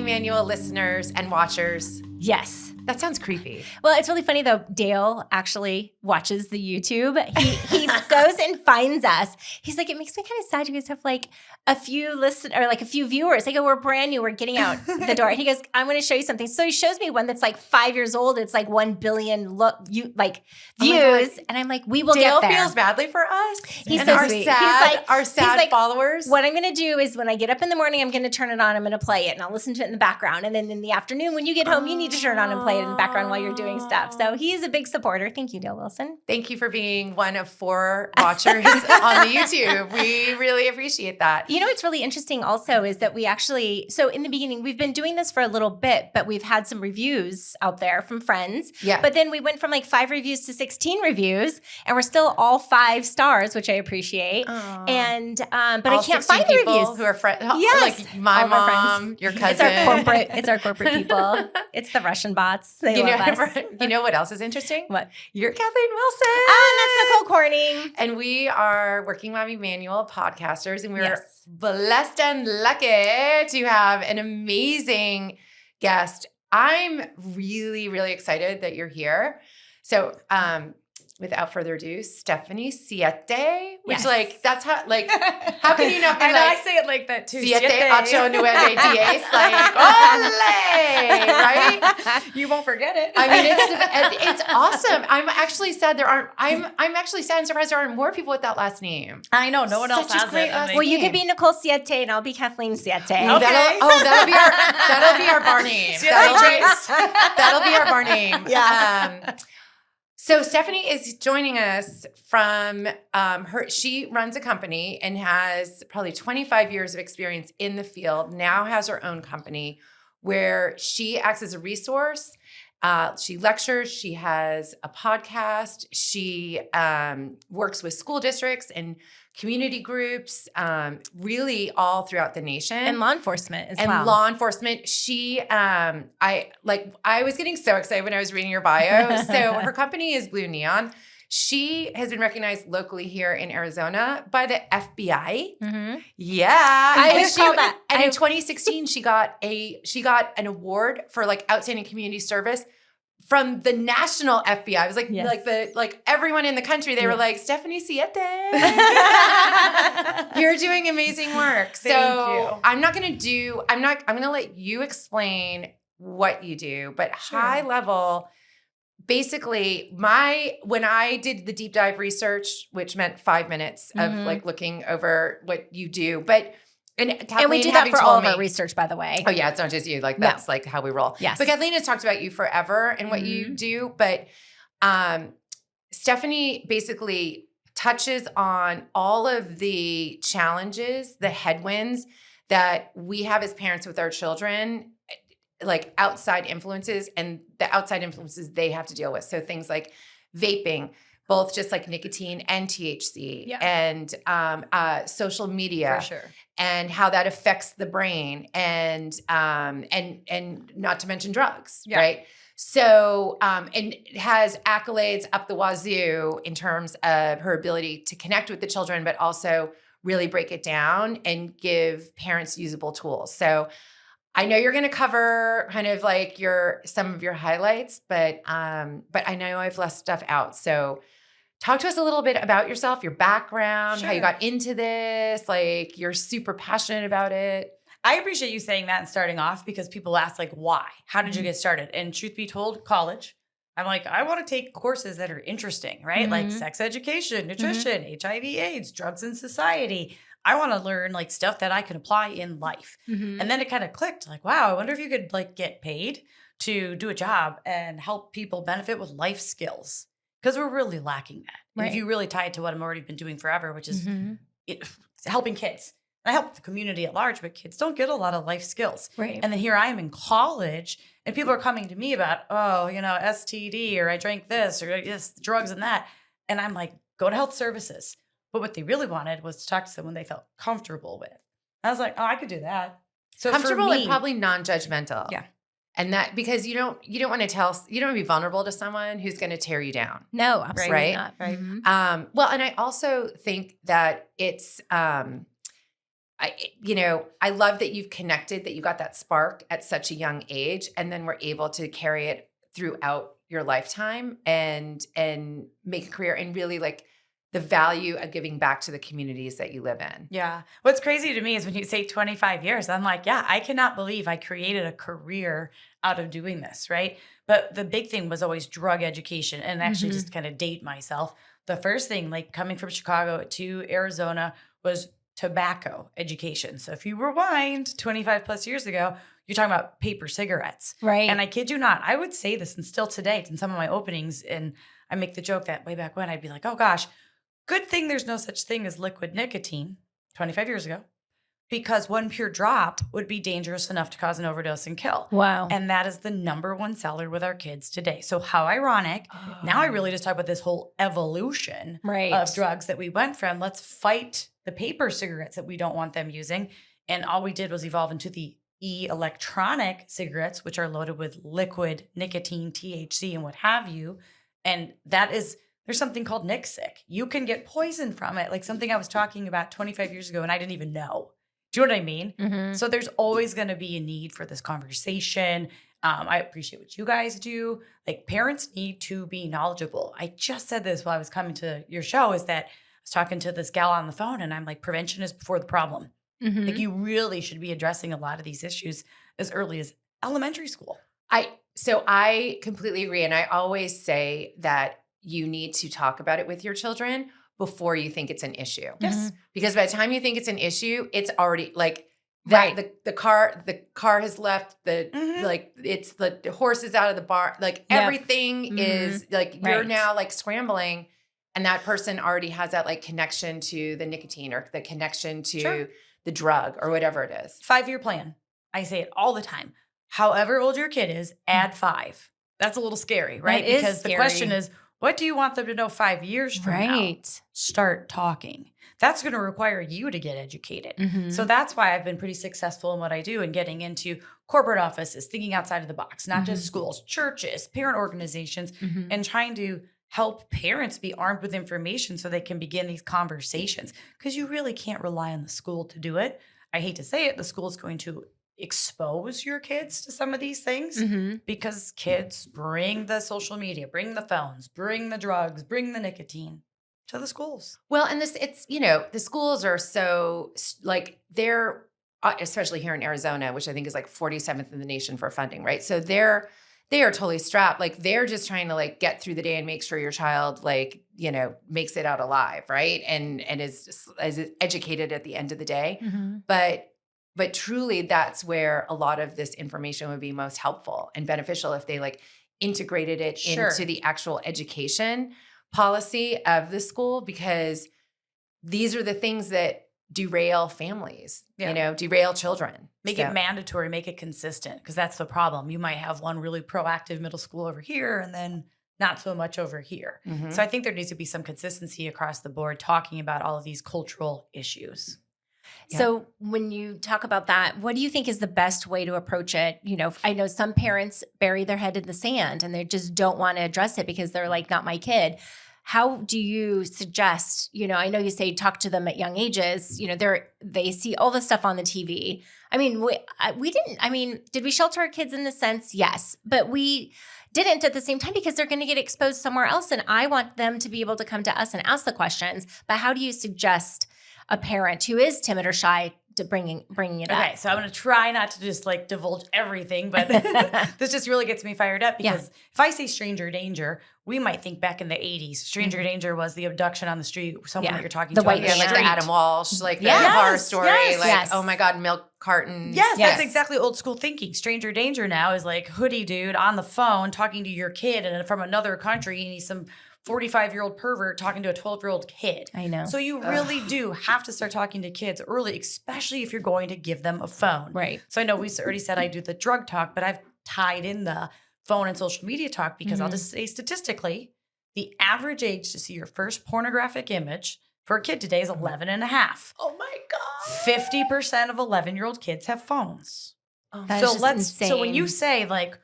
Manual listeners and watchers. Yes. That sounds creepy. Well, it's really funny though. Dale actually watches the YouTube. He goes and finds us. He's like, it makes me kind of sad. You guys have like a few a few viewers. I go, we're brand new. We're getting out the door. And he goes, I'm going to show you something. So he shows me one that's like 5 years old. It's like 1 billion views. And I'm like, we will Dale get there. feels badly for us. He's and so our sweet. our sad followers. What I'm going to do is when I get up in the morning, I'm going to turn it on. I'm going to play it and I'll listen to it in the background. And then in the afternoon, when you get home, you need to turn it on and play it in the background while you're doing stuff. So he is a big supporter. Thank you, Dale Wilson. Thank you for being one of 4 watchers on the YouTube. We really appreciate that. You know what's really interesting also is that we actually, so in the beginning, we've been doing this for a little bit, but we've had some reviews out there from friends. Yeah. But then we went from like 5 reviews to 16 reviews, and we're still all 5 stars, which I appreciate. Aww. And but all I can't 16 find the people reviews. Who are friends? Yes. Like my All of our mom, friends. your cousin. It's our corporate people. It's the Russian bots. They love us. You know what else is interesting? What? You're Kathleen Wilson. That's Nicole Corning. And we are Working Mommy Manual podcasters, and we're Yes. blessed and lucky to have an amazing guest. I'm really, really excited that you're here. So, without further ado, Stephanie Siete, which Yes. that's how how can you not be I know, like I say it like that too. Siete, ocho, nueve, diez, like ole, right? You won't forget it. I mean, it's awesome. I'm actually sad I'm actually sad and surprised there aren't more people with that last name. I know, no one else Such a has great it. last Well, you could be Nicole Siete and I'll be Kathleen Siete. Okay. That'll be our bar name. Siete. That'll be our bar name. Yeah. So Stephanie is joining us from she runs a company and has probably 25 years of experience in the field, now has her own company where she acts as a resource. She lectures, she has a podcast, she works with school districts and community groups, really all throughout the nation. And law enforcement as And well. law enforcement. She, I was getting so excited when I was reading your bio. So her company is Blue Neon. She has been recognized locally here in Arizona by the FBI. Mm-hmm. Yeah. I And was called that. And in 2016, she got an award for like outstanding community service from the national FBI. It was like, Yes. like everyone in the country, they were Yes. like, Stephanie Siete, you're doing amazing work. Thank you. I'm going to let you explain what you do, but Sure. high level, basically when I did the deep dive research, which meant 5 minutes of Mhm. like looking over what you do, and And we Kathleen do that having for told all of me- our research, by the way. Oh yeah, it's not just you. Like No. that's like how we roll. Yes. But Kathleen has talked about you forever and what you do. But Stephanie basically touches on all of the challenges, the headwinds that we have as parents with our children, like outside influences and the outside influences they have to deal with. So things like vaping, both just like nicotine and THC, Yeah. and social media, For sure. and how that affects the brain, and not to mention drugs, Yeah. right? So, and it has accolades up the wazoo in terms of her ability to connect with the children, but also really break it down and give parents usable tools. So I know you're going to cover kind of like some of your highlights, but I know I've left stuff out. So talk to us a little bit about yourself, your background, how you Sure. got into this, like you're super passionate about it. I appreciate you saying that and starting off because people ask like, why? How did you get started? And truth be told, college. I'm like, I want to take courses that are interesting, right? Like sex education, nutrition, HIV, AIDS, drugs in society. I want to learn like stuff that I can apply in life. Mm-hmm. And then it kind of clicked like, wow, I wonder if you could like get paid to do a job and help people benefit with life skills. Because we're really lacking that. And if Right. you really tie it to what I've already been doing forever, which is Mm-hmm. helping kids. And I help the community at large, but kids don't get a lot of life skills. Right. And then here I am in college and people are coming to me about, STD or I drank this or yes, drugs and that. And I'm like, go to health services. But what they really wanted was to talk to someone they felt comfortable with. I was like, oh, I could do that. So Comfortable for me, and probably non-judgmental. Yeah. And that because you don't want to be vulnerable to someone who's going to tear you down. No, absolutely Right? not. Right. Mhm. Well, and I also think that it's I love that you've connected, that you got that spark at such a young age, and then were able to carry it throughout your lifetime and make a career, and really like the value of giving back to the communities that you live in. Yeah. What's crazy to me is when you say 25 years, I'm like, yeah, I cannot believe I created a career out of doing this, right? But the big thing was always drug education, and actually just kind of date myself. The first thing, like coming from Chicago to Arizona, was tobacco education. So if you rewind 25 plus years ago, you're talking about paper cigarettes. Right. And I kid you not, I would say this, and still today in some of my openings, and I make the joke that way back when I'd be like, oh gosh, good thing there's no such thing as liquid nicotine 25 years ago, because one pure drop would be dangerous enough to cause an overdose and kill. Wow. And that is the number one seller with our kids today. So how ironic. Now I really just talk about this whole evolution of drugs that we went from. Let's fight the paper cigarettes that we don't want them using. And all we did was evolve into the electronic cigarettes, which are loaded with liquid nicotine, THC, and what have you. And that is, there's something called Nick sick. You can get poisoned from it, like something I was talking about 25 years ago and I didn't even know. Do you know what I mean? So there's always going to be a need for this conversation. I appreciate what you guys do. Like, parents need to be knowledgeable. I just said this while I was coming to your show, is that I was talking to this gal on the phone and I'm like, prevention is before the problem. Like, you really should be addressing a lot of these issues as early as elementary school. So I completely agree. And I always say that you need to talk about it with your children before you think it's an issue. Yes. Because by the time you think it's an issue, it's already like that. Right. The car has left. Like, it's the horse is out of the barn. Like, everything is like, you're now like scrambling, and that person already has that like connection to the nicotine or the connection to the drug or whatever it is. 5-year plan. I say it all the time. However old your kid is, add 5. That's a little scary, right? That is because scary. The question is, what do you want them to know 5 years from now? Start talking. That's going to require you to get educated. So that's why I've been pretty successful in what I do and getting into corporate offices, thinking outside of the box, not just schools, churches, parent organizations, and trying to help parents be armed with information so they can begin these conversations, because you really can't rely on the school to do it. I hate to say it, the school is going to expose your kids to some of these things because kids bring the social media, bring the phones, bring the drugs, bring the nicotine to the schools. Well, and it's, the schools are so like, they're, especially here in Arizona, which I think is like 47th in the nation for funding, right? So they are totally strapped. Like, they're just trying to like get through the day and make sure your child like, makes it out alive, right? And is educated at the end of the day. But truly, that's where a lot of this information would be most helpful and beneficial if they like integrated it into the actual education policy of the school, because these are the things that derail families, derail children. Make it mandatory, make it consistent, because that's the problem. You might have one really proactive middle school over here and then not so much over here. So I think there needs to be some consistency across the board talking about all of these cultural issues. So when you talk about that, what do you think is the best way to approach it? I know some parents bury their head in the sand and they just don't want to address it because they're like, not my kid. How do you suggest, I know you say talk to them at young ages, they see all the stuff on the TV. I mean, did we shelter our kids in the sense? Yes, but we didn't at the same time because they're going to get exposed somewhere else. And I want them to be able to come to us and ask the questions. But how do you suggest a parent who is timid or shy to bringing it up? Okay, so I'm going to try not to just like divulge everything, but this just really gets me fired up because if I say stranger danger, we might think back in the 80s. Stranger danger was the abduction on the street, someone that you're talking to. Like the Adam Walsh, like the horror story, oh my God, milk cartons. Yes, that's exactly old school thinking. Stranger danger now is like hoodie dude on the phone talking to your kid and from another country, and he's some 45-year-old pervert talking to a 12-year-old kid. I know. So you really do have to start talking to kids early, especially if you're going to give them a phone. Right. So I know we already said I do the drug talk, but I've tied in the phone and social media talk because I'll just say statistically, the average age to see your first pornographic image for a kid today is 11 and a half. Oh my God. 50% of 11-year-old kids have phones. Oh, So when you say like,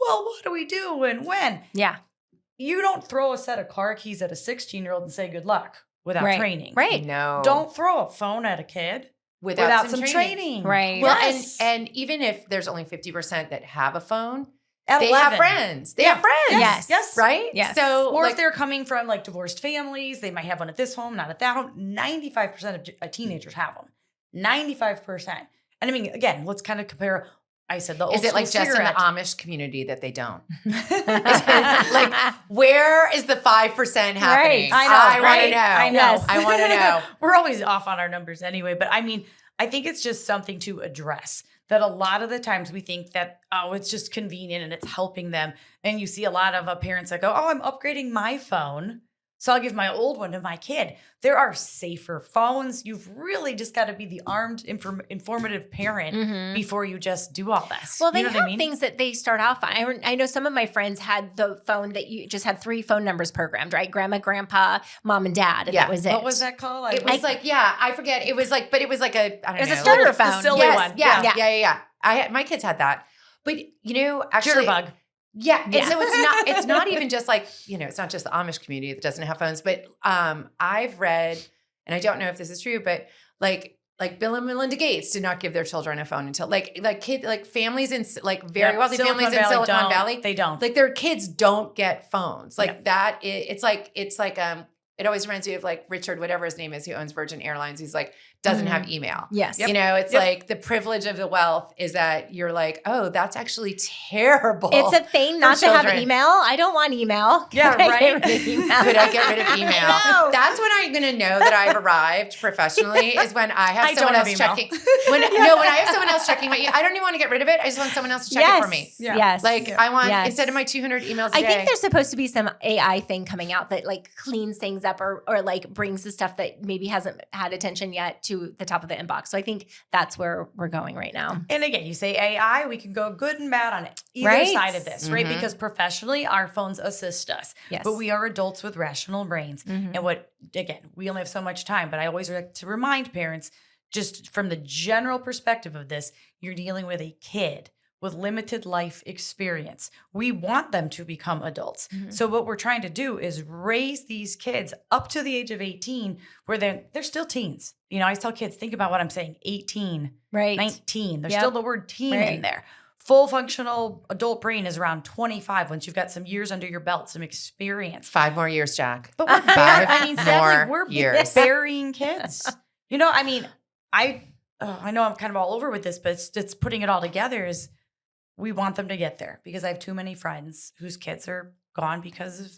well, what do we do and when? Yeah. You don't throw a set of car keys at a 16-year-old and say good luck without training. Right. No. Don't throw a phone at a kid without some training. Right. Well, Yes. and even if there's only 50% that have a phone, At they 11. have friends. They Yeah. have friends. Yes. Yes. Right? Yes. So, Or like, if they're coming from like divorced families, they might have one at this home, not at that home. 95% of teenagers have them. 95%. And I mean, again, let's kind of compare. I said the old is it like school just in the cigarette. Amish community that they don't? Like, where is the 5% happening? Right. I know, I want to right? know. I know. Yes. I want to know. We're always off on our numbers anyway. But I mean, I think it's just something to address that a lot of the times we think that, oh, it's just convenient and it's helping them. And you see a lot of parents that go, oh, I'm upgrading my phone, so I'll give my old one to my kid. There are safer phones. You've really just got to be the armed, informative parent before you just do all this. Well, they you know have what I mean? things that they start off on. I know some of my friends had the phone that you just had 3 phone numbers programmed, right? Grandma, grandpa, mom, and dad. And Yeah. that was it. What was that called? It was like, yeah, I forget. It was like, but it was like a, I don't know. It was a starter the phone. silly Yes, one. yeah. My kids had that. But, actually. Jitterbug. Yeah. And Yeah. so it's not even just like, it's not just the Amish community that doesn't have phones, but I've read, and I don't know if this is true, but like Bill and Melinda Gates did not give their children a phone until families in very wealthy Silicon families in Valley Silicon don't. Valley. They don't. Like their kids don't get phones. Like that. It's like it always reminds you of like Richard, whatever his name is, who owns Virgin Airlines. He's like, doesn't have email. Yes. It's like the privilege of the wealth is that you're like, oh, that's actually terrible. It's a thing not to have children. email. I don't want email. Yeah, Could I right? get rid of email? Could I get rid of email? I know. That's when I'm going to know that I've arrived professionally is when I have I someone don't else have checking. When I have someone else checking my email, I don't even want to get rid of it. I just want someone else to check it for me. Yeah. Yes. Like I want, Yes. instead of my 200 emails a I day. think there's supposed to be some AI thing coming out that like cleans things up or like brings the stuff that maybe hasn't had attention yet to the top of the inbox. So I think that's where we're going right now. And again, you say AI, we can go good and bad on it. Either Right. side of this, right? Mhm. Because professionally, our phones assist us. Yes. But we are adults with rational brains. Mhm. And we only have so much time, but I always like to remind parents, just from the general perspective of this, you're dealing with a kid with limited life experience. We want them to become adults. Mhm. So what we're trying to do is raise these kids up to the age of 18 where they're still teens. I always tell kids, think about what I'm saying, 18, Right. 19. There's Yep. still the word teen in Right. there. Full functional adult brain is around 25 once you've got some years under your belt, some experience. 5 more years, Jack. But we're sadly, we're years. burying kids. I know I'm kind of all over with this, but it's putting it all together is we want them to get there because I have too many friends whose kids are gone because of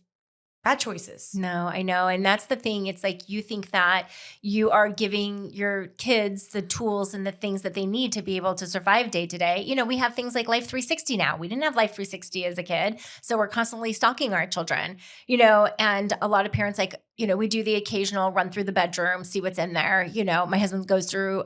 bad choices. No, I know. And that's the thing. It's like you think that you are giving your kids the tools and the things that they need to be able to survive day to day. We have things like Life 360 now. We didn't have Life 360 as a kid. So we're constantly stalking our children, and a lot of parents we do the occasional run through the bedroom, see what's in there. My husband goes through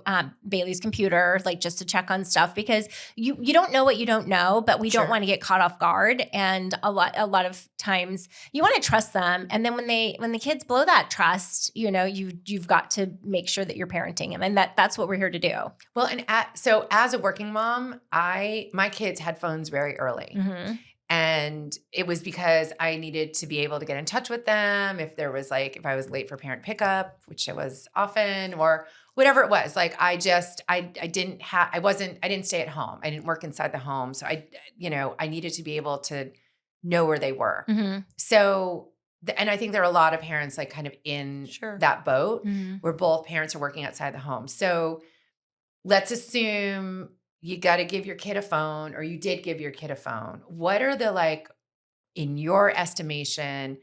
Bailey's computer, just to check on stuff because you don't know what you don't know, but we don't want to get caught off guard. And a lot of times you want to trust them. And then when the kids blow that trust, you've got to make sure that you're parenting them. And that's what we're here to do. Well, and so as a working mom, my kids had phones very early. Mm-hmm. And it was because I needed to be able to get in touch with them if there was if I was late for parent pickup, which I was often, or whatever it was. I didn't stay at home. I didn't work inside the home. So I needed to be able to know where they were. Mm-hmm. So, and I think there are a lot of parents kind of in that boat Mm-hmm. where both parents are working outside the home. So let's assume you got to give your kid a phone, or you did give your kid a phone. What are the, in your estimation,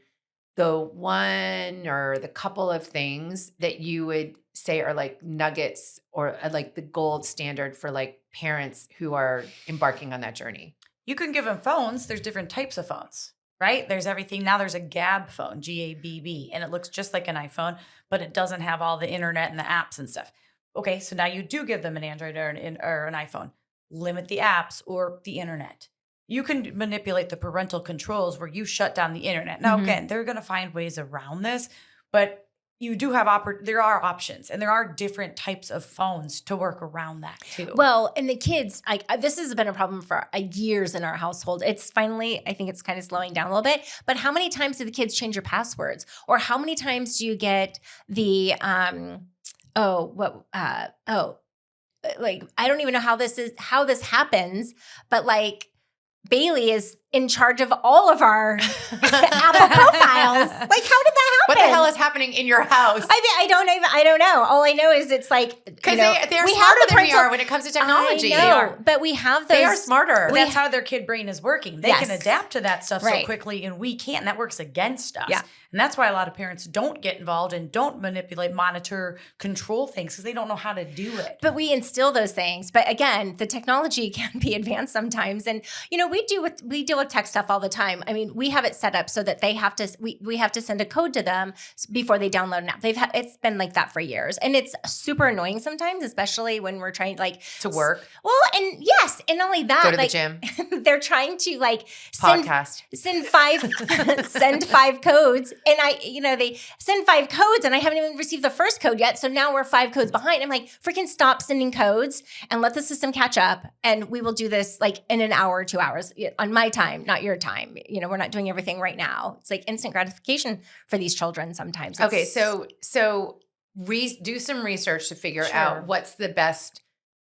the one or the couple of things that you would say are nuggets or the gold standard for parents who are embarking on that journey? You can give them phones. There's different types of phones, right? There's everything. Now there's a GAB phone, GABB, and it looks just like an iPhone, but it doesn't have all the internet and the apps and stuff. Okay, so now you do give them an Android or an iPhone. Limit the apps or the internet. You can manipulate the parental controls where you shut down the internet. Now, again, they're going to find ways around this, but you do have there are options, and there are different types of phones to work around that too. Well, and the kids, this has been a problem for years in our household. It's finally, I think it's kind of slowing down a little bit, but how many times do the kids change your passwords? Or how many times do you get the, I don't even know how this happens, but like Bailey is in charge of all of our Apple profiles. Like, how did that happen? What the hell is happening in your house? I don't know. All I know is it's like, because they're smarter than we are when it comes to technology. I know, but we have those. They are smarter. But that's how their kid brain is working. They can adapt to that stuff Right. so quickly, and we can't. And that works against us. Yeah. And that's why a lot of parents don't get involved and don't manipulate, monitor, control things because they don't know how to do it. But we instill those things. But again, the technology can be advanced sometimes. And, we deal with tech stuff all the time. I mean, we have it set up so that they have to, we have to send a code to them before they download an app. It's been like that for years. And it's super annoying sometimes, especially when we're trying to work. Well, and yes. And not only that, go to the gym. They're trying to podcast. send 5 codes. And they send 5 codes and I haven't even received the first code yet. So now we're 5 codes behind. I'm like, freaking stop sending codes and let the system catch up. And we will do this like in an hour or 2 hours on my time, not your time. We're not doing everything right now. It's like instant gratification for these children sometimes. Okay. So do some research to figure out what's the best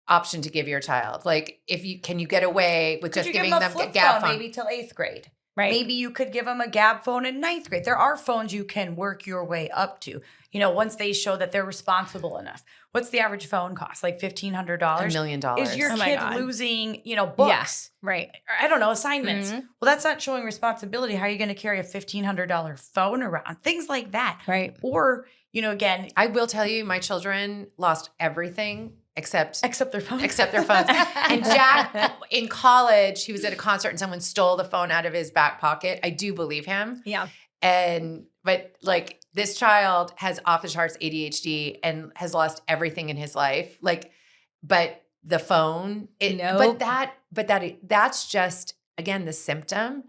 option to give your child. Like can you get away with just giving them a gab phone? Maybe till 8th grade. Right. Maybe you could give them a gab phone in 9th grade. There are phones you can work your way up to, once they show that they're responsible enough. What's the average phone cost? Like $1,500? $1 million. Is your Oh my kid God. losing, books? Yeah, right. Or, I don't know, assignments. Mhm. Well, that's not showing responsibility. How are you going to carry a $1,500 phone around? Things like that. Right. Or, again. I will tell you, my children lost everything except their phones. Except their phones. And Jack, in college, he was at a concert and someone stole the phone out of his back pocket. I do believe him. Yeah. But like this child has off the charts ADHD and has lost everything in his life. But the phone, that's just, again, the symptom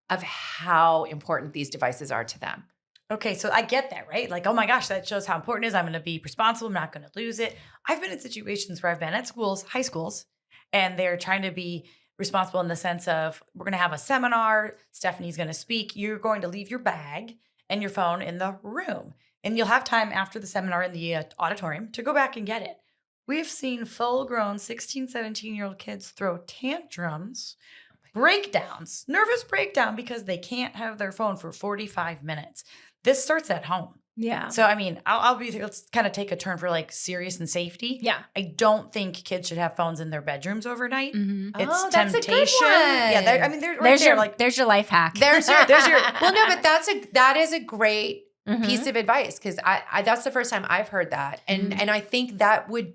of how important these devices are to them. Okay, so I get that, right? Like, oh my gosh, that shows how important it is. I'm going to be responsible. I'm not going to lose it. I've been in situations where I've been at schools, high schools, and they're trying to be responsible in the sense of, we're going to have a seminar. Stephanie's going to speak. You're going to leave your bag and your phone in the room. And you'll have time after the seminar in the auditorium to go back and get it. We've seen full-grown 16, 17-year-old kids throw tantrums, breakdowns, nervous breakdown because they can't have their phone for 45 minutes. This starts at home. Yeah. So, I mean, let's kind of take a turn for like serious and safety. Yeah. I don't think kids should have phones in their bedrooms overnight. Mm-hmm. It's that's temptation. a good one. Yeah. There's your life hack. There's your well, no, but that is a great piece of advice because I that's the first time I've heard that. And I think that would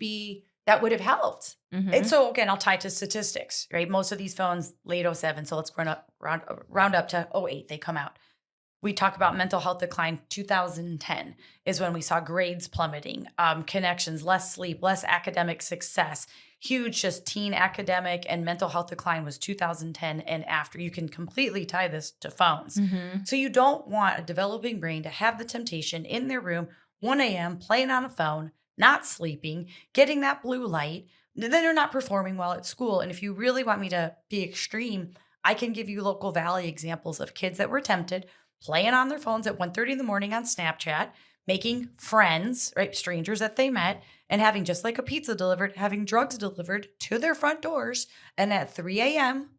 have helped. Mm-hmm. And so again, I'll tie to statistics, right? Most of these phones late 07, so let's round up to 08, they come out. We talk about mental health decline. 2010 is when we saw grades plummeting, connections, less sleep, less academic success. Huge just teen academic and mental health decline was 2010 and after. You can completely tie this to phones. Mm-hmm. So you don't want a developing brain to have the temptation in their room, 1 a.m., playing on a phone, not sleeping, getting that blue light. Then they're not performing well at school. And if you really want me to be extreme, I can give you local valley examples of kids that were tempted, playing on their phones at 1:30 in the morning on Snapchat, making friends, right, strangers that they met, and having just like a pizza delivered, having drugs delivered to their front doors, and at 3 a.m.,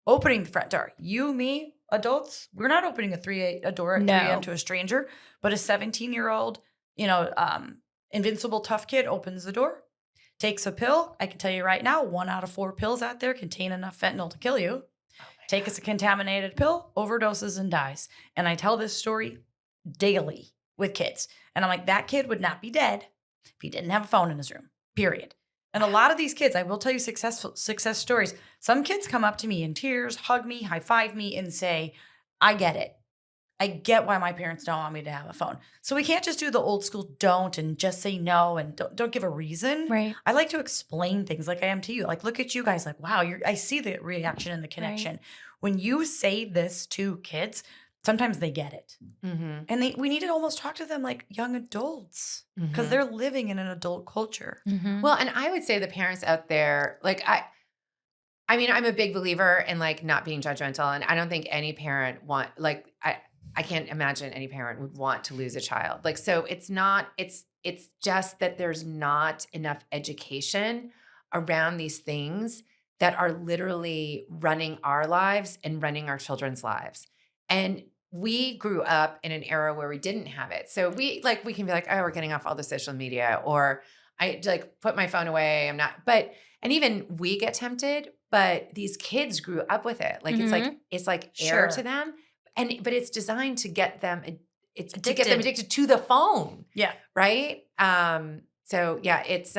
opening the front door. You, me, adults, we're not opening a door at 3 a.m. to a stranger, but a 17-year-old, invincible tough kid opens the door, takes a pill. I can tell you right now, 1 out of 4 pills out there contain enough fentanyl to kill you. Takes a contaminated pill, overdoses, and dies. And I tell this story daily with kids. And I'm like, that kid would not be dead if he didn't have a phone in his room, period. And a lot of these kids, I will tell you success stories. Some kids come up to me in tears, hug me, high five me, and say, I get it. I get why my parents don't want me to have a phone. So we can't just do the old school don't and just say no and don't give a reason. Right. I like to explain things like I am to you. Like, look at you guys like, wow, I see the reaction and the connection. Right. When you say this to kids, sometimes they get it. Mm-hmm. And we need to almost talk to them like young adults because they're living in an adult culture. Mm-hmm. Well, and I would say the parents out there, like I mean, I'm a big believer in like not being judgmental. And I don't think any parent I can't imagine any parent would want to lose a child. Like, so it's just that there's not enough education around these things that are literally running our lives and running our children's lives. And we grew up in an era where we didn't have it. So we can be like, oh, we're getting off all the social media, or I like put my phone away. And even we get tempted, but these kids grew up with it. Like it's like air to them. But it's designed to get them to get them addicted to the phone. Yeah. Right? So yeah, it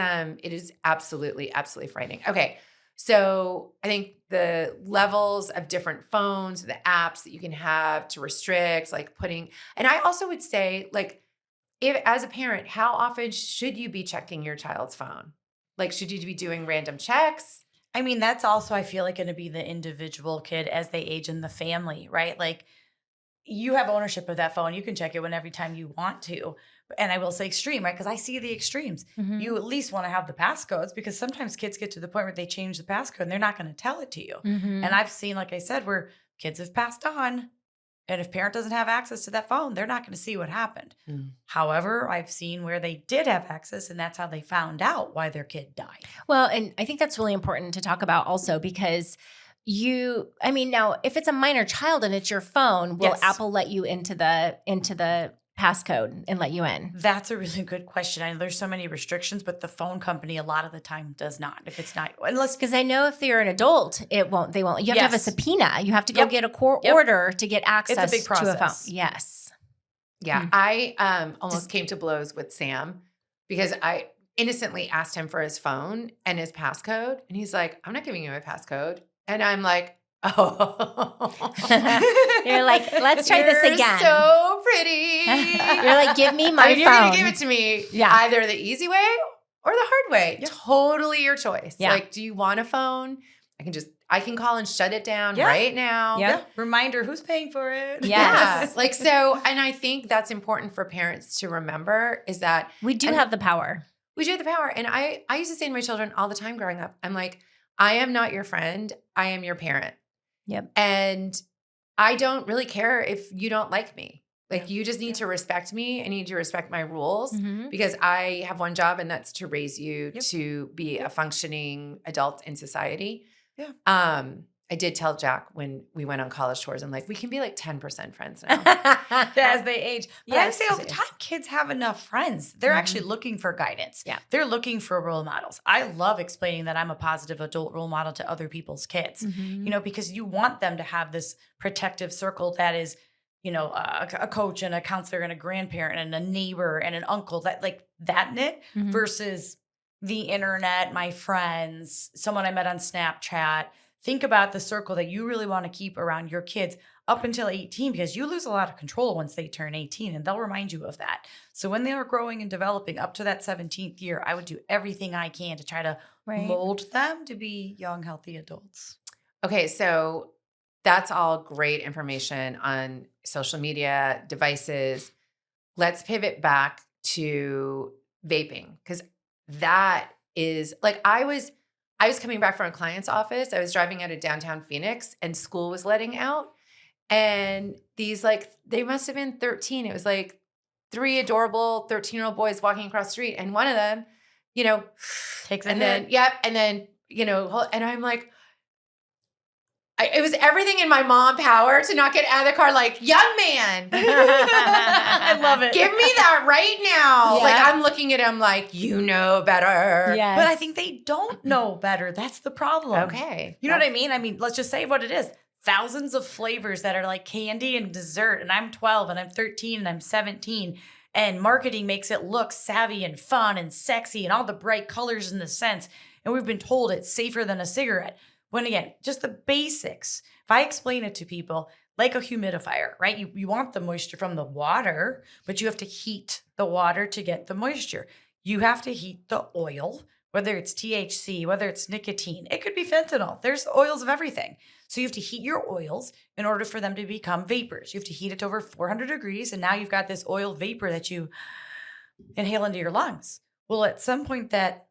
is absolutely, absolutely frightening. Okay. So I think the levels of different phones, the apps that you can have to restrict, and I also would say, like, if as a parent, how often should you be checking your child's phone? Like, should you be doing random checks? I mean, that's also, I feel like, going to be the individual kid as they age in the family, right? Like, you have ownership of that phone. You can check it every time you want to. And I will say extreme, right? Because I see the extremes. Mm-hmm. You at least want to have the passcodes, because sometimes kids get to the point where they change the passcode and they're not going to tell it to you. Mm-hmm. And I've seen, like I said, where kids have passed on. And if parent doesn't have access to that phone, they're not going to see what happened. Mm. However, I've seen where they did have access, and that's how they found out why their kid died. Well, and I think that's really important to talk about also, because now if it's a minor child and it's your phone, will Yes. Apple let you into the passcode and let you in? That's a really good question. I know there's so many restrictions, but the phone company a lot of the time does not. If it's not, unless Because I know if they're an adult, they won't. You have to have a Yes. subpoena. You have to go Yep. get a court Yep. order to get access big to a phone. process. Yes. Yeah. Mm. I almost came to blows with Sam because I innocently asked him for his phone and his passcode. And he's like, I'm not giving you my passcode. And I'm like, oh. You're like, let's try this You're again. so pretty. You're like, give me my I mean, you're phone. going to give it to me Yeah. either the easy way or the hard way. Yeah. Totally your choice. Yeah. Like, do you want a phone? I can call and shut it down Yeah. right now. Yeah. Reminder, who's paying for it? Yes. Yeah. Like, so, and I think that's important for parents to remember is that We do And- have the power. we do have the power. And I used to say to my children all the time growing up, I'm like, I am not your friend. I am your parent. Yep. And I don't really care if you don't like me. Like, you just need to respect me. I need to respect my rules Mhm. because I have one job, and that's to raise you Yep. to be a functioning adult in society. Yeah. I did tell Jack when we went on college tours, I'm like, we can be like 10% friends now. As they age. But I Yes. say all the time, kids have enough friends. They're Mhm. actually looking for guidance. Yeah. They're looking for role models. I love explaining that I'm a positive adult role model to other people's kids, Mhm. because you want them to have this protective circle that is, a coach and a counselor and a grandparent and a neighbor and an uncle that knit Mhm. versus the internet, my friends, someone I met on Snapchat. Think about the circle that you really want to keep around your kids up until 18, because you lose a lot of control once they turn 18, and they'll remind you of that. So when they are growing and developing up to that 17th year, I would do everything I can to try to Right. mold them to be young, healthy adults. Okay, so that's all great information on social media devices. Let's pivot back to vaping, because that is like I was coming back from a client's office. I was driving out of downtown Phoenix, and school was letting out. And these they must have been 13. It was like 3 adorable 13-year-old boys walking across the street, and one of them, Takes a and hit. then and I'm like, it was everything in my mom power to not get out of the car like, young man, I love it. give me that right now. Yeah. Like, I'm looking at him like, you know better. Yes. But I think they don't know better. That's the problem. Okay. You know what I mean? I mean, let's just say what it is. Thousands of flavors that are like candy and dessert. And I'm 12 and I'm 13 and I'm 17. And marketing makes it look savvy and fun and sexy and all the bright colors and the scents. And we've been told it's safer than a cigarette. When again, just the basics. If I explain it to people, like a humidifier, right? You want the moisture from the water, but you have to heat the water to get the moisture. You have to heat the oil, whether it's THC, whether it's nicotine. It could be fentanyl. There's oils of everything. So you have to heat your oils in order for them to become vapors. You have to heat it to over 400 degrees, and now you've got this oil vapor that you inhale into your lungs. Well, at some point that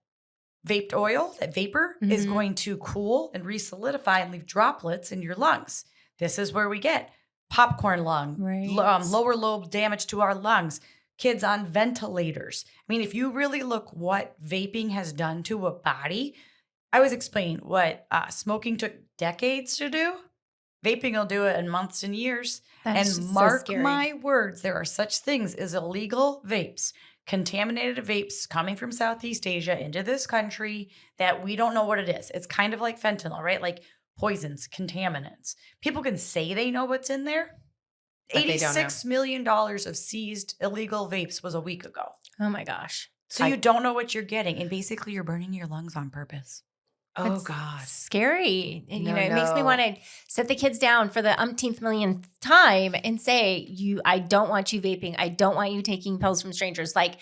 vaped oil, that vapor, is Mhm. going to cool and re-solidify and leave droplets in your lungs. This is where we get popcorn lung, Right. lower lobe damage to our lungs, kids on ventilators. I mean, if you really look what vaping has done to a body, I always explain what smoking took decades to do. Vaping will do it in months and years. That's And just so mark scary. my words, there are such things as illegal vapes, contaminated vapes coming from Southeast Asia into this country that we don't know what it is. It's kind of like fentanyl, right? Like poisons, contaminants. People can say they know what's in there. But they don't know. $86 million of seized illegal vapes was a week ago. Oh my gosh. So you don't know what you're getting. And basically you're burning your lungs on purpose. Oh It's God. scary. And, No, it makes me no. want to set the kids down for the umpteenth millionth time and say, I don't want you vaping. I don't want you taking pills from strangers. Like,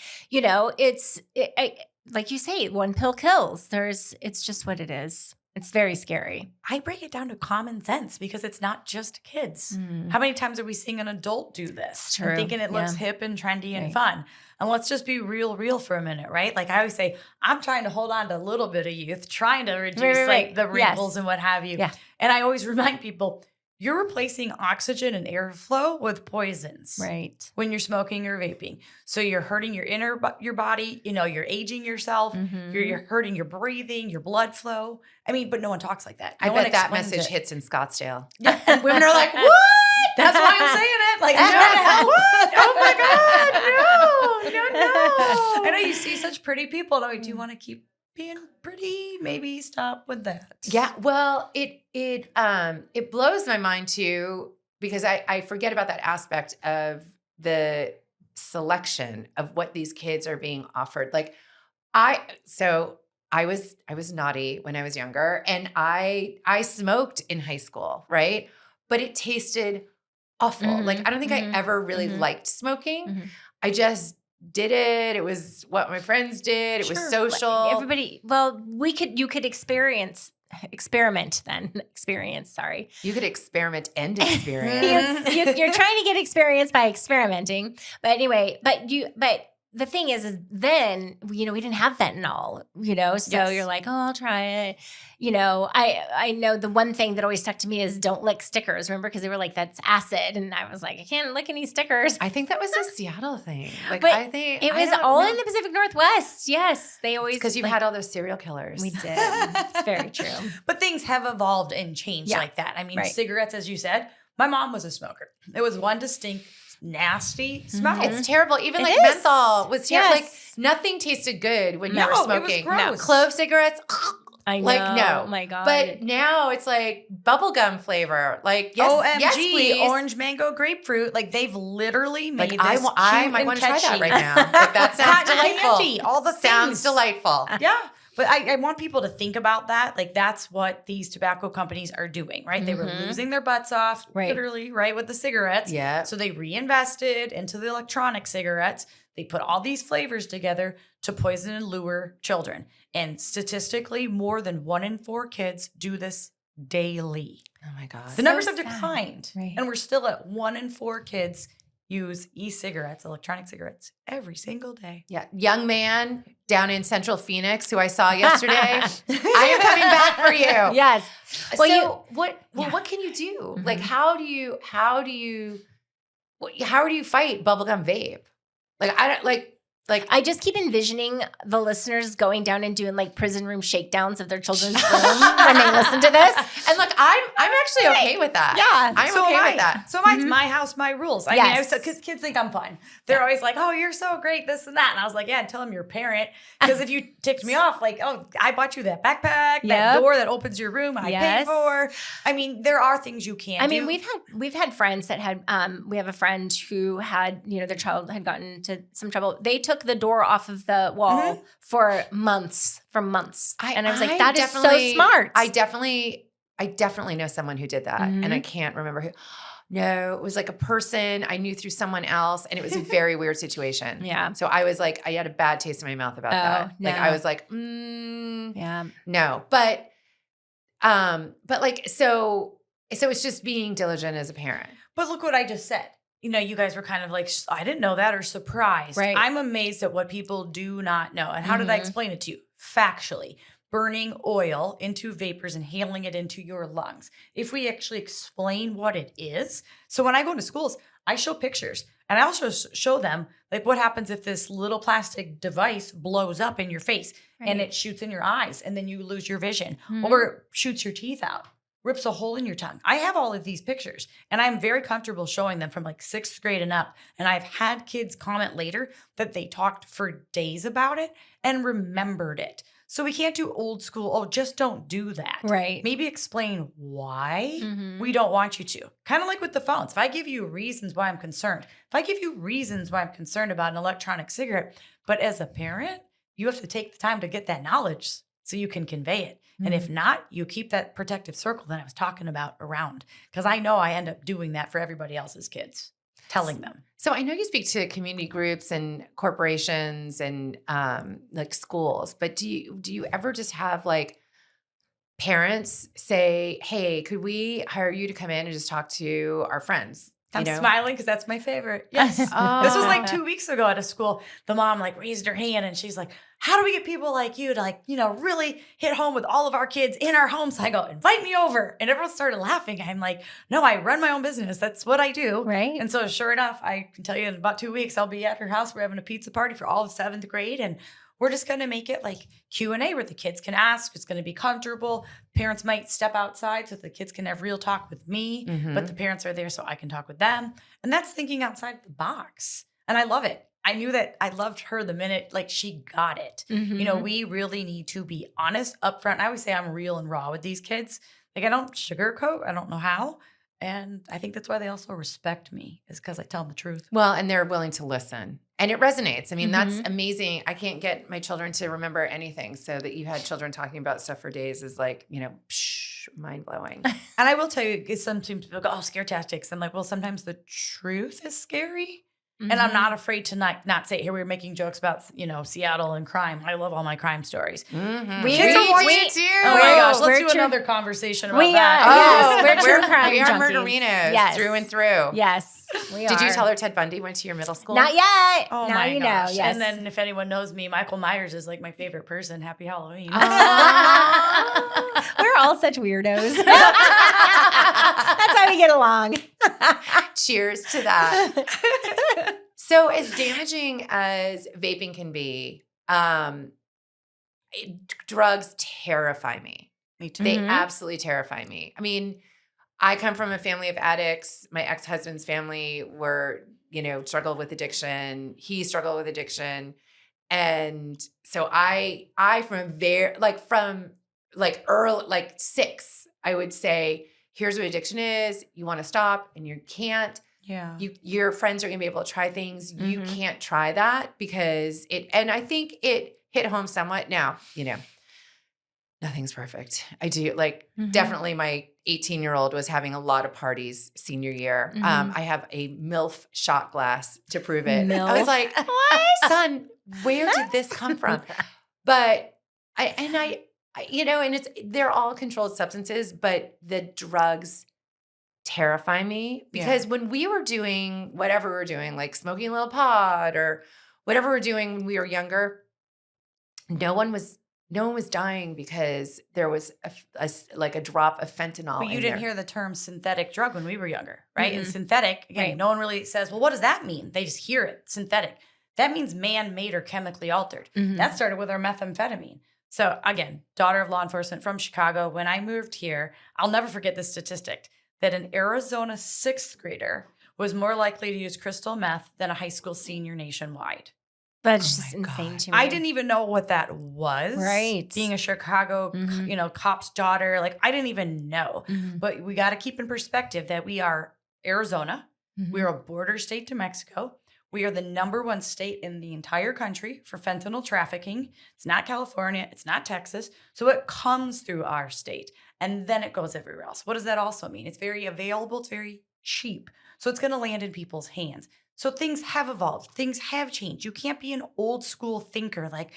like you say, one pill kills. It's just what it is. It's very scary. I break it down to common sense because it's not just kids. Mm. How many times are we seeing an adult do this? True. And thinking it looks Yeah. hip and trendy and Right. fun. And let's just be real for a minute, right? Like I always say, I'm trying to hold on to a little bit of youth, trying to reduce Right. like the wrinkles Yes. and what have you. Yeah. And I always remind people, you're replacing oxygen and airflow with poisons. Right. When you're smoking or vaping. So you're hurting your body, you're aging yourself, Mhm. you're hurting your breathing, your blood flow. I mean, but no one talks like that. I No one bet that explains message it. hits in Scottsdale. Yeah, and women are like, what? That's why I'm saying it. Like, I'm trying to help. Oh my God, no. I know you see such pretty people. And I'm like, do you want to keep being pretty? Maybe stop with that. Yeah. Well, it blows my mind too, because I forget about that aspect of the selection of what these kids are being offered. Like I was naughty when I was younger, and I smoked in high school, right? But it tasted awful. Mhm, Like I don't think mhm, I ever really mhm. liked smoking. Mhm. I just did it. It was what my friends did. It was Sure. social. Everybody, you could experiment. Sorry. You could experiment and experience. You're trying to get experience by experimenting. But anyway, but the thing is then, we didn't have fentanyl, so Yes. you're like, oh, I'll try it. I know the one thing that always stuck to me is don't lick stickers. Remember? Because they were like, that's acid. And I was like, I can't lick any stickers. I think that was a Seattle thing. Like But I think It was all in the Pacific Northwest. Yes. They always. because you've like, had all those serial killers. We did. It's very true. But things have evolved and changed Yeah. like that. I mean, Right. cigarettes, as you said, my mom was a smoker. It was one distinct, nasty smell. It's terrible. Even It like is. menthol was terrible. Like Yes. nothing tasted good when you No, were it was smoking. gross. Clove cigarettes. I know. Like, no. Oh my God. But now it's like bubblegum flavor. Like yes, OMG, yes, please. orange, mango, grapefruit. Like they've literally made Like this I cute might and want to try that catchy. right now. Like that sounds Cotton delightful. candy, all the Sounds things. delightful. Yeah. But I want people to think about that. Like that's what these tobacco companies are doing, right? They were Mhm. losing their butts off, Right. literally, right, with the cigarettes. Yeah. So they reinvested into the electronic cigarettes. They put all these flavors together to poison and lure children. And statistically, more than 1 in 4 kids do this daily. Oh my God. The numbers have sad. declined. Right. And we're still at 1 in 4 kids use e-cigarettes, electronic cigarettes, every single day. Yeah. Young man down in Central Phoenix who I saw yesterday. I am coming back for you. Yes. Well, So what Yeah. what can you do? Mhm. Like how do you fight bubblegum vape? Like I don't like I just keep envisioning the listeners going down and doing like prison room shakedowns of their children's room when they listen to this. and look, I'm actually okay with that. Yeah. I'm So okay am I. with that. So mine's Mhm. my house, my rules. I Yes. mean, because kids think I'm fun. They're always like, "Oh, you're so great, this and that." And I was like, "Yeah, tell them you're a parent." Because if you ticked me off, like, "Oh, I bought you that backpack, that Yep. door that opens your room, I paid Yes. for." I mean, there are things you can. I mean, do. we've had friends that had we have a friend who had, their child had gotten into some trouble. They took the door off of the wall for months. And I was like, that is so definitely- smart. I definitely know someone who did that, and I can't remember who. No, it was like a person I knew through someone else, and it was a very weird situation. Yeah. So I was like, I had a bad taste in my mouth about that. Like no. I was like, Yeah. no, but like so it's just being diligent as a parent. But look what I just said. You guys were kind of like, I didn't know that, or surprised. Right. I'm amazed at what people do not know. And how did I Mhm. explain it to you? Factually. Burning oil into vapors and inhaling it into your lungs. If we actually explain what it is. So when I go into schools, I show pictures and I also show them like what happens if this little plastic device blows up in your face. and it shoots in your eyes and then you lose your vision Mhm. or it shoots your teeth out, rips a hole in your tongue. I have all of these pictures and I'm very comfortable showing them from like 6th grade and up. And I've had kids comment later that they talked for days about it and remembered it. So we can't do old school, oh, just don't do that. Right. Maybe explain why Mhm. we don't want you to. Kind of like with the phones. If I give you reasons why I'm concerned, if I give you reasons why I'm concerned about an electronic cigarette, but as a parent, you have to take the time to get that knowledge so you can convey it. And if not, you keep that protective circle that I was talking about around. Because I know I end up doing that for everybody else's kids, telling them. So I know you speak to community groups and corporations and like schools, but do you ever just have like parents say, "Hey, could we hire you to come in and just talk to our friends?" I'm smiling because that's my favorite. Yes. This was like 2 weeks ago at a school. The mom like raised her hand and she's like, how do we get people like you to like, really hit home with all of our kids in our homes? I go, invite me over. And everyone started laughing. I'm like, no, I run my own business. That's what I do. Right. And so sure enough, I can tell you in about 2 weeks, I'll be at her house. We're having a pizza party for all of 7th grade. And we're just going to make it like Q&A where the kids can ask. It's going to be comfortable. Parents might step outside so the kids can have real talk with me, but the parents are there so I can talk with them. And that's thinking outside the box. And I love it. I knew that I loved her the minute like she got it. We really need to be honest, upfront. I always say I'm real and raw with these kids. Like I don't sugarcoat. I don't know how. And I think that's why they also respect me is because I tell them the truth. Well, and they're willing to listen. And it resonates. I mean, that's amazing. I can't get my children to remember anything. So that you had children talking about stuff for days is like, mind blowing. And I will tell you, sometimes people go, oh, scare tactics. I'm like, well, sometimes the truth is scary. And I'm not afraid to not say, here we were making jokes about, Seattle and crime. I love all my crime stories. We Kids are watching too. Oh my gosh, let's do another conversation about that. Yes, we're true crime we are junkies. murderinos through and through. Yes, we are. Did you tell her Ted Bundy went to your middle school? Not yet. Oh now my you gosh. know. Yes. And then if anyone knows me, Michael Myers is like my favorite person. Happy Halloween. We're all such weirdos. That's how we get along. Cheers to that. So as damaging as vaping can be, drugs terrify me. Me too. They absolutely terrify me. I mean, I come from a family of addicts. My ex-husband's family struggled with addiction. He struggled with addiction. And so I from early, 6, I would say, here's what addiction is. You want to stop and you can't. Yeah. Your friends are going to be able to try things. You can't try that because and I think it hit home somewhat. Now, nothing's perfect. I do definitely my 18-year-old was having a lot of parties senior year. I have a MILF shot glass to prove it. MILF? I was like, son, where did this come from? But they're all controlled substances, but the drugs terrify me because when we were doing whatever we were doing, like smoking a little pot or whatever we were doing when we were younger, no one was dying because there was a drop of fentanyl. But you didn't hear the term synthetic drug when we were younger, right? And synthetic, again, no one really says, well, what does that mean? They just hear it, synthetic. That means man-made or chemically altered. That started with our methamphetamine. So again, daughter of law enforcement from Chicago. When I moved here, I'll never forget this statistic, that an Arizona 6th grader was more likely to use crystal meth than a high school senior nationwide. That's just insane to me. I didn't even know what that was. Right. Being a Chicago, cop's daughter, I didn't even know. But we got to keep in perspective that we are Arizona. We're a border state to Mexico. We are the #1 state in the entire country for fentanyl trafficking. It's not California. It's not Texas. So it comes through our state. And then it goes everywhere else. What does that also mean? It's very available. It's very cheap. So it's going to land in people's hands. So things have evolved. Things have changed. You can't be an old school thinker like,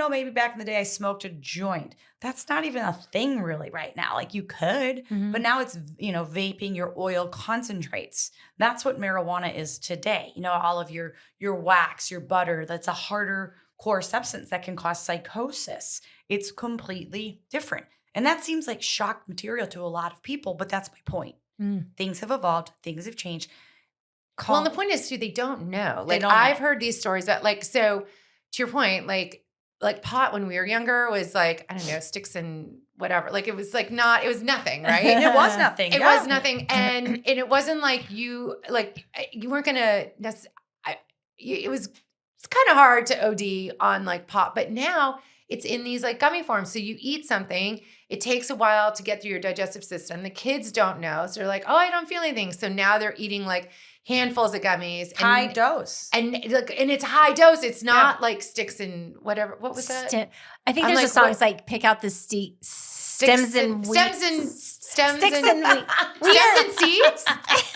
maybe back in the day I smoked a joint. That's not even a thing really right now. You could, but now it's, vaping your oil concentrates. That's what marijuana is today. All of your wax, your butter, that's a harder core substance that can cause psychosis. It's completely different. And that seems like shock material to a lot of people, but that's my point. Things have evolved. Things have changed. Well, and the point is too, they don't know. They don't I've know. heard these stories that so to your point, like pot when we were younger was like, I don't know, sticks and whatever. Like it was like it was nothing, right? It was nothing. It was nothing. And it wasn't like you weren't going to, it's kind of hard to OD on like pot, but now it's in these like gummy forms. So you eat something, it takes a while to get through your digestive system. The kids don't know. So they're like, oh, I don't feel anything. So now they're eating like handfuls of gummies. High dose. And it's high dose. It's not like sticks and whatever. What was that? I think I'm there's like, a song what- that's like, pick out the stems and Stems sticks and and stems and seeds.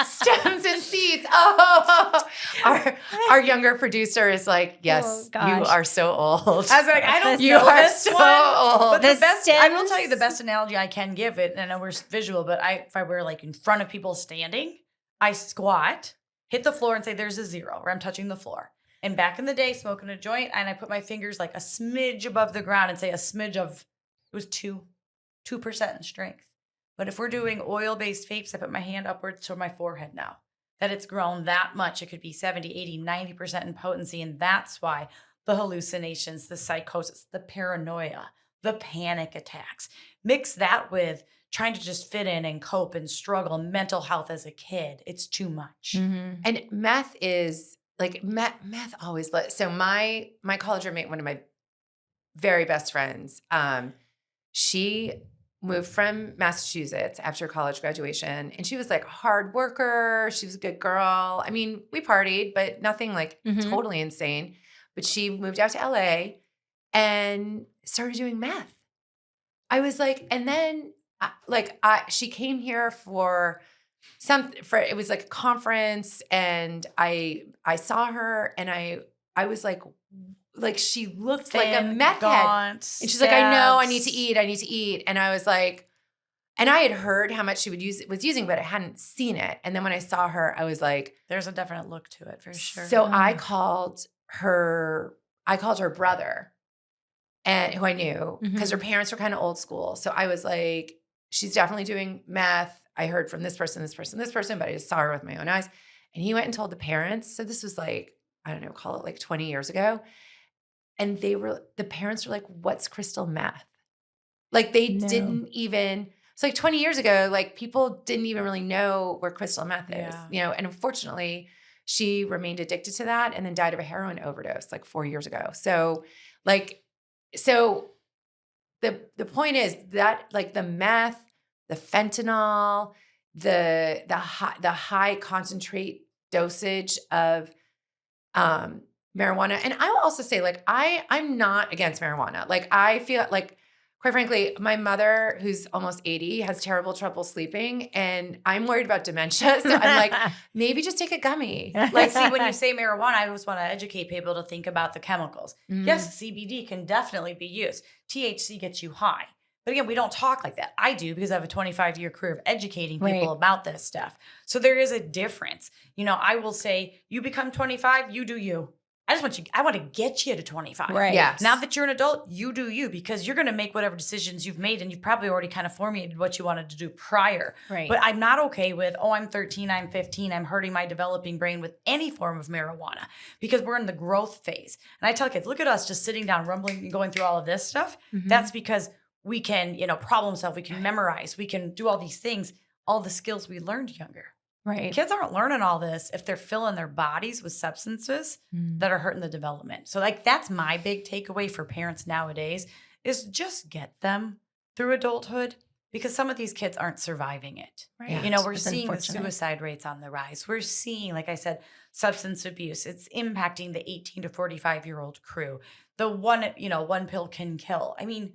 Stems and seeds. Oh, our younger producer is like, yes, Oh, you gosh. are so old. I was like, I don't You know are this so one. old. But the The best, I will stems- tell you the best analogy I can give it, and I know we're visual, but if I were like in front of people standing, I squat, hit the floor and say there's a 0 where I'm touching the floor. And back in the day, smoking a joint, and I put my fingers like a smidge above the ground and say a smidge of, it was 2% in strength. But if we're doing oil-based vapes, I put my hand upwards to my forehead now. That it's grown that much. It could be 70, 80, 90% in potency. And that's why the hallucinations, the psychosis, the paranoia, the panic attacks, mix that with trying to just fit in and cope and struggle, mental health as a kid. It's too much. Mm-hmm. And meth is like meth always. So my college roommate, one of my very best friends, she moved from Massachusetts after college graduation, and she was like a hard worker. She was a good girl. I mean, we partied, but nothing like Mhm. totally insane. But she moved out to LA and started doing meth. I was like, and then she came here for it was like a conference, and I saw her, and I was like she looked like a Thin, meth head. gaunt, And she's like, I know, I stabs. need to eat. And I was like, and I had heard how much she was using, but I hadn't seen it. And then when I saw her, I was like, There's a definite look to it for sure. so I called her brother, and who I knew because her parents were kind of old school. So I was like, she's definitely doing meth. I heard from this person, but I just saw her with my own eyes. And he went and told the parents. So this was like, I don't know, call it like 20 years ago. And the parents were like, what's crystal meth? Like they didn't even, it's like 20 years ago, like people didn't even really know where crystal meth is, and unfortunately she remained addicted to that and then died of a heroin overdose like 4 years ago. So the point is that like the meth, the fentanyl, the high concentrate dosage of marijuana. And I will also say, like, I'm not against marijuana. Like, I feel like, quite frankly, my mother, who's almost 80, has terrible trouble sleeping, and I'm worried about dementia. So I'm like, maybe just take a gummy. Like, see, when you say marijuana, I always want to educate people to think about the chemicals. Yes, CBD can definitely be used. THC gets you high. But again, we don't talk like that. I do because I have a 25-year career of educating people about this stuff. So there is a difference. I will say, you become 25, you do you. I want to get you to 25. Right. Yes. Now that you're an adult, you do you, because you're going to make whatever decisions you've made, and you've probably already kind of formulated what you wanted to do prior. Right. But I'm not okay with, I'm 13, I'm 15, I'm hurting my developing brain with any form of marijuana, because we're in the growth phase. And I tell kids, look at us just sitting down, rumbling and going through all of this stuff. That's because we can, problem solve, we can memorize, we can do all these things, all the skills we learned younger. Right. Kids aren't learning all this if they're filling their bodies with substances that are hurting the development. So that's my big takeaway for parents nowadays is just get them through adulthood, because some of these kids aren't surviving it. Right. We're It's seeing the unfortunate. suicide rates on the rise. We're seeing, like I said, substance abuse. It's impacting the 18 to 45-year-old crew. The one pill can kill. I mean,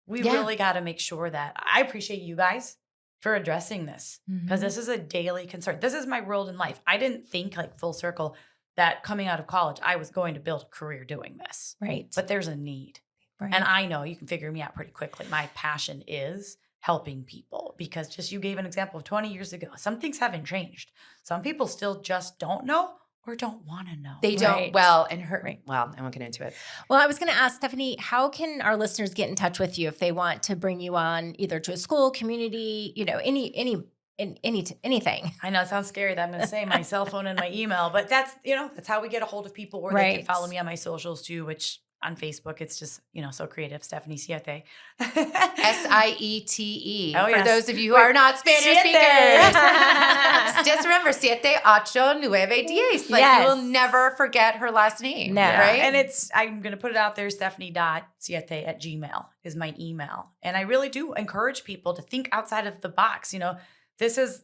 we really got to make sure that I appreciate you guys for addressing this, because this is a daily concern. This is my world in life. I didn't think, like, full circle, that coming out of college, I was going to build a career doing this. Right. But there's a need. Right. And I know you can figure me out pretty quickly. My passion is helping people, because just you gave an example of 20 years ago. Some things haven't changed. Some people still just don't know or don't want to know. They don't. Right. Well, I won't get into it. Well, I was going to ask Stephanie, how can our listeners get in touch with you if they want to bring you on either to a school, community, anything? I know it sounds scary that I'm going to say my cell phone and my email, but that's how we get a hold of people, or they can follow me on my socials too, which on Facebook. It's just, so creative. Stephanie Siete. Siete. Oh, For yes. those of you who are not Spanish Siete. speakers. Just remember, 7, 8, 9, 10. Like, Yes. you will never forget her last name. No. Right? And I'm going to put it out there, stephanie.siete@gmail is my email. And I really do encourage people to think outside of the box. This is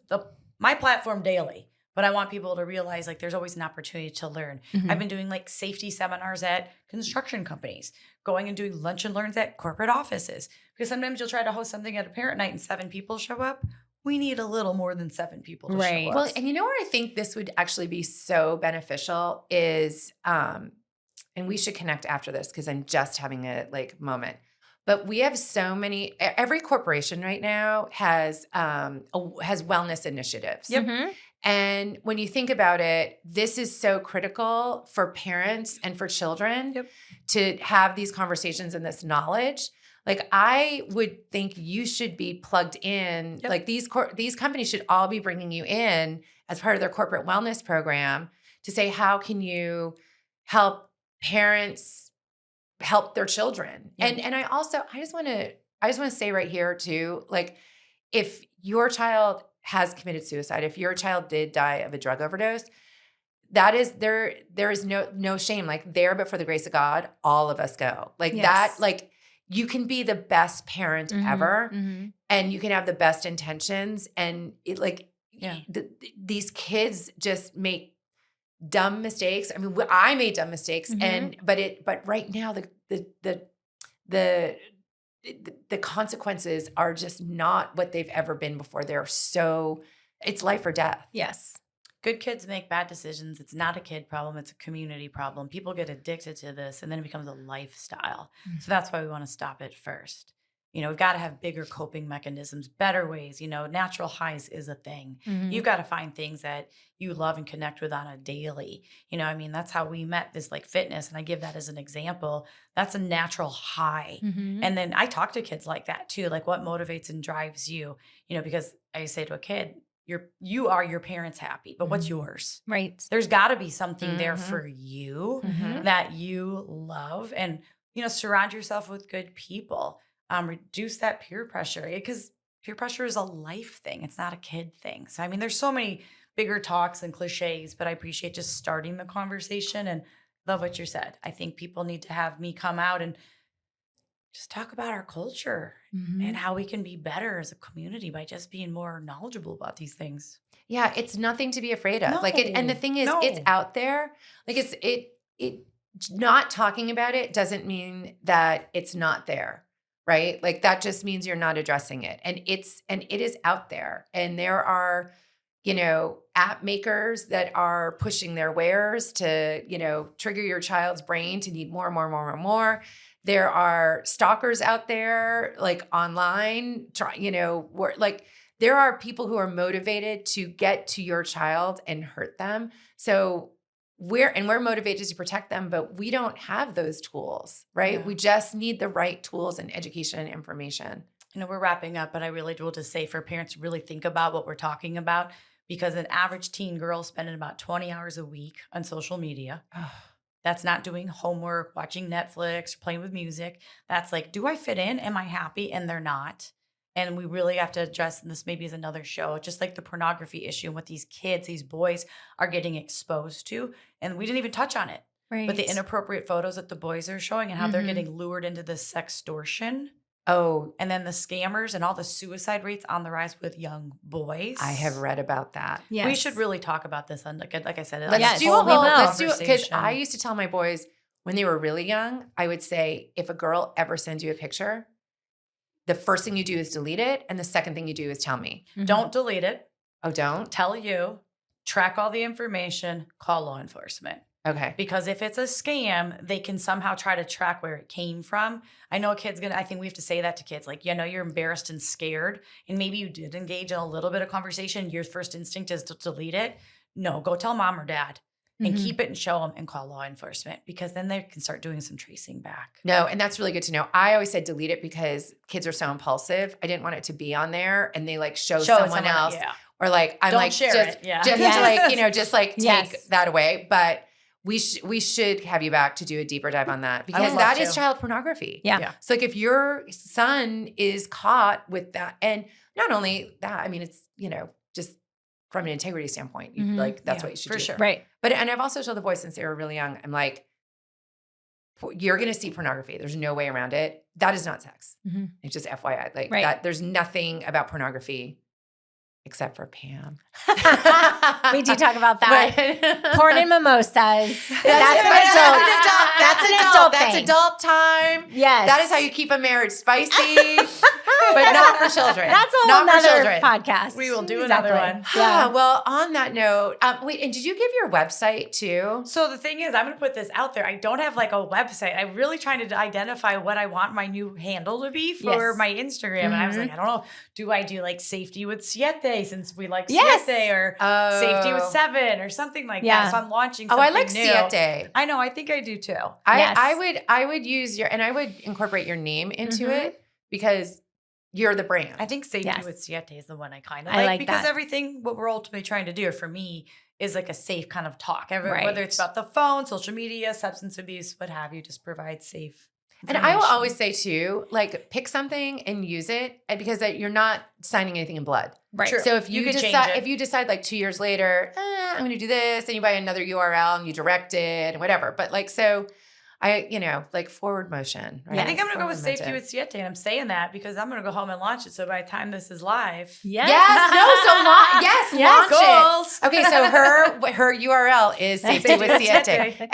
my platform daily, but I want people to realize like there's always an opportunity to learn. I've been doing like safety seminars at construction companies, going and doing lunch and learns at corporate offices, because sometimes you'll try to host something at a parent night and 7 people show up. We need a little more than 7 people to show up. Well, and where I think this would actually be so beneficial is, and we should connect after this because I'm just having a moment. But we have so many. Every corporation right now has wellness initiatives. Yep. And when you think about it, this is so critical for parents and for children to have these conversations and this knowledge. Like, I would think you should be plugged in. Yep. Like, these companies should all be bringing you in as part of their corporate wellness program to say, how can you help parents help their children? Yeah. And I just want to say right here too, like, if your child has committed suicide, if your child did die of a drug overdose, that is there is no shame. Like, there, but for the grace of God, all of us go. Like that, like, you can be the best parent ever, and you can have the best intentions, and these kids just make dumb mistakes. I mean, I made dumb mistakes, but right now the consequences are just not what they've ever been before. It's life or death. Yes. Good kids make bad decisions. It's not a kid problem. It's a community problem. People get addicted to this, and then it becomes a lifestyle. So that's why we want to stop it first. We've got to have bigger coping mechanisms, better ways. Natural highs is a thing. You've got to find things that you love and connect with on a daily. That's how we met, this like fitness. And I give that as an example. That's a natural high. And then I talk to kids like that too. Like, what motivates and drives you? Because I say to a kid, you are your parents happy, but what's yours? Right. There's got to be something there for you that you love, and surround yourself with good people. Reduce that peer pressure, because peer pressure is a life thing. It's not a kid thing. So there's so many bigger talks and cliches, but I appreciate just starting the conversation, and love what you said. I think people need to have me come out and just talk about our culture and how we can be better as a community by just being more knowledgeable about these things. Yeah, it's nothing to be afraid of. No, and the thing is, it's out there. Like, it not talking about it doesn't mean that it's not there, right? Like, that just means you're not addressing it. And it is out there. And there are, app makers that are pushing their wares to, trigger your child's brain to need more and more and more and more. There are stalkers out there, like, online, there are people who are motivated to get to your child and hurt them. So we're motivated to protect them, but we don't have those tools, right? Yeah. We just need the right tools and education and information. We're wrapping up, but I really will just say for parents to really think about what we're talking about, because an average teen girl spending about 20 hours a week on social media. That's not doing homework, watching Netflix, or playing with music. That's like, do I fit in? Am I happy? And they're not. And we really have to address, and this maybe is another show, just like the pornography issue and what these kids, these boys are getting exposed to. And we didn't even touch on it. Right. But the inappropriate photos that the boys are showing and how they're getting lured into this sextortion. Oh. And then the scammers and all the suicide rates on the rise with young boys. I have read about that. Yes. We should really talk about this. And like I said, let's do it, because I used to tell my boys when they were really young, I would say, if a girl ever sends you a picture, the first thing you do is delete it. And the second thing you do is tell me. Don't delete it. Oh, don't? Tell you. Track all the information. Call law enforcement. Okay. Because if it's a scam, they can somehow try to track where it came from. I know a kid's I think we have to say that to kids. Like, you're embarrassed and scared, and maybe you did engage in a little bit of conversation. Your first instinct is to delete it. No, go tell mom or dad and keep it and show them and call law enforcement, because then they can start doing some tracing back. No, and that's really good to know. I always said delete it because kids are so impulsive. I didn't want it to be on there and they like show someone else. Yeah. Or like, I'm Don't like, share just, it. Yeah. just like, just like take that away. But we should have you back to do a deeper dive on that, I because would love that is to. child pornography. Yeah. So like if your son is caught with that, and not only that, I mean, it's, just from an integrity standpoint, you, Mhm. like that's Yeah, what you should for do. sure. Right. But, and I've also told the boys since they were really young, I'm like, you're going to see pornography. There's no way around it. That is not sex. Mhm. It's just FYI. Like Right. that, there's nothing about pornography except for Pam. We do talk about that. But- Porn and mimosas. That's an adult. adult That's thing. adult time. Yes. That is how you keep a marriage spicy, but not for children. That's a not whole for nother children. podcast. We will do another one. Yeah. Well, on that note, wait, and did you give your website too? So the thing is, I'm going to put this out there. I don't have like a website. I'm really trying to identify what I want my new handle to be for Yes. my Instagram. And I was Mhm. like, I don't know. Do I do like safety with Siete, since we like Yes. Siete, or Oh. safety with 7 or something like Yeah. that? So I'm launching Oh, something I like new. Siete. I know. I think I do too. Yes. I would use and I would incorporate your name into Mhm. it, because you're the brand. I think safety Yes. with Siete is the one I kind of I like, like because that. everything, what we're ultimately trying to do, or for me, is like a safe kind of talk. Right. Whether it's about the phone, social media, substance abuse, what have you, just provide safe. And I will information. always say too, like pick something and use it, and because you're not signing anything in blood. Right. True. So if You you, could change decide, it. if you decide like 2 years later, I'm going to do this, and you buy another URL and you direct it and whatever. But like, so I, like forward motion. Right? I think I'm going to go with Forward safety momentum. with Siete, and I'm saying that because I'm going to go home and launch it. So by the time this is live, Yes. Yes, no, so yes, Yes. launch it. goals. Okay, so her URL is Safety with Siete, Siete.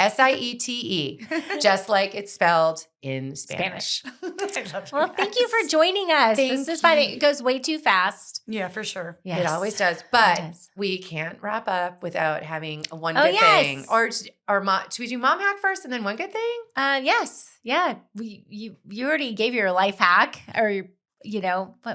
Siete, just like it's spelled in Spanish. I love Well, thank you for joining us. This Thank is fun. you. It goes way too fast. Yeah, for sure. Yes. It always does, but does. we can't wrap up without having one Oh, good yes. thing. Or should we do mom hack first and then one good thing? Yes. Yeah. You already gave your life hack, or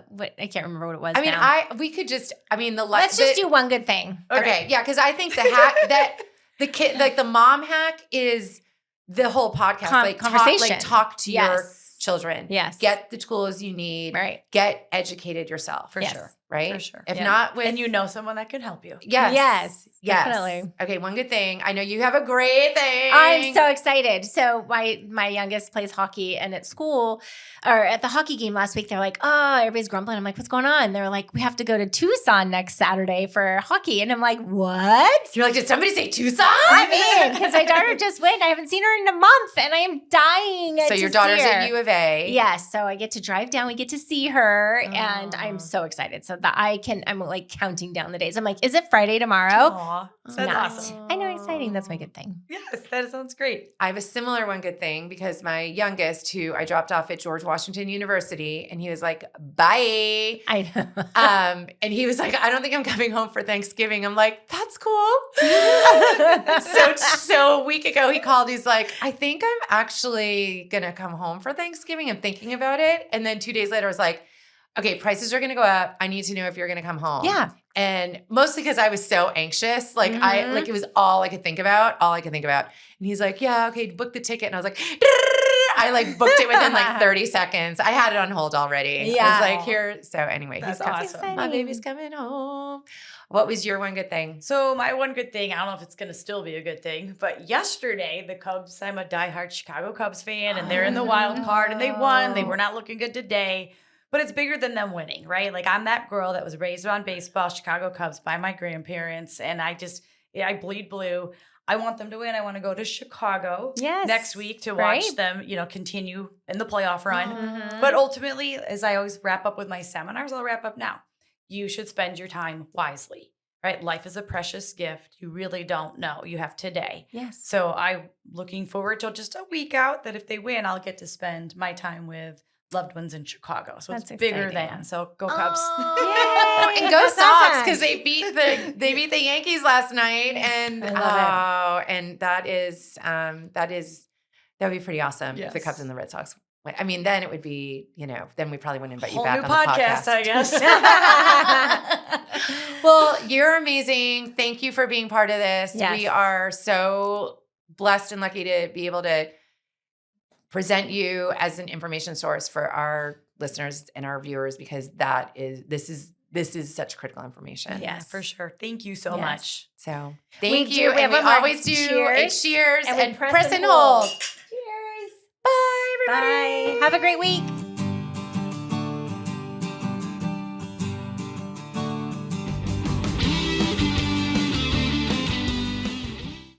what I can't remember what it was. I mean, now. we could just. I mean, Let's just do one good thing. Okay, yeah, because I think the hack that the kid, like the mom hack, is the whole podcast, Conversation. talk to your Yes. children. Yes. Get the tools you need. Right. Get educated yourself. For Yes. sure. Right. For sure. If Yeah. not with And you know someone that can help you. Yes. Yes, Yes. definitely. Okay, one good thing. I know you have a great thing. I'm so excited. So my youngest plays hockey, and at school, or at the hockey game last week, they're like, "Oh, everybody's grumbling." I'm like, "What's going on?" They're like, "We have to go to Tucson next Saturday for hockey," and I'm like, "What?" You're like, did somebody say Tucson? I'm in, because my daughter just went. I haven't seen her in a month, and I am dying. So to your daughter's see her. at U of A. Yes, so I get to drive down. We get to see her, and Oh. I'm so excited. So that I'm like counting down the days. I'm like, "Is it Friday tomorrow?" Aw, that's Nice. awesome. I know, exciting. That's my good thing. Yes, that sounds great. I have a similar one good thing, because my youngest, who I dropped off at George Washington University, and he was like, bye. I know. And he was like, I don't think I'm coming home for Thanksgiving. I'm like, that's cool. So a week ago he called, he's like, I think I'm actually gonna come home for Thanksgiving. I'm thinking about it. And then 2 days later I was like, okay, prices are gonna go up. I need to know if you're gonna come home. Yeah. And mostly because I was so anxious. Like Mhm. it was all I could think about. And he's like, yeah, okay, book the ticket. And I was like, I like booked it within like 30 seconds. I had it on hold already. I Yeah. was like, here. So anyway, That's he's coming. awesome. My baby's coming home. What was your one good thing? So my one good thing, I don't know if it's going to still be a good thing, but yesterday the Cubs, I'm a diehard Chicago Cubs fan, and they're in the wild card, and they won. They were not looking good today, but it's bigger than them winning, right? Like, I'm that girl that was raised around baseball, Chicago Cubs, by my grandparents, and I bleed blue. I want them to win. I want to go to Chicago Yes. next week to Right. watch them, continue in the playoff run. Mhm. But ultimately, as I always wrap up with my seminars, I'll wrap up now. You should spend your time wisely, right? Life is a precious gift. You really don't know. You have today. Yes. So I'm looking forward to just a week out that if they win, I'll get to spend my time with loved ones in Chicago. So That's it's bigger exciting. than. So go Cubs. Yay. And go That's Sox, awesome. because they beat the Yankees last night, and I and that would be pretty awesome if the Yes. Cubs and the Red Sox win. I mean, then it would be, then we probably wouldn't invite you Whole back new on the podcast. I guess. Well, you're amazing. Thank you for being part of this. Yes. We are so blessed and lucky to be able to present you as an information source for our listeners and our viewers, because this is this is such critical information. Yeah, for sure. Thank you so much. So We thank do- you. we have And we one more. always do Cheers. cheers And we and press press and and hold. hold. Cheers. Bye, everybody. Bye. Have a great week.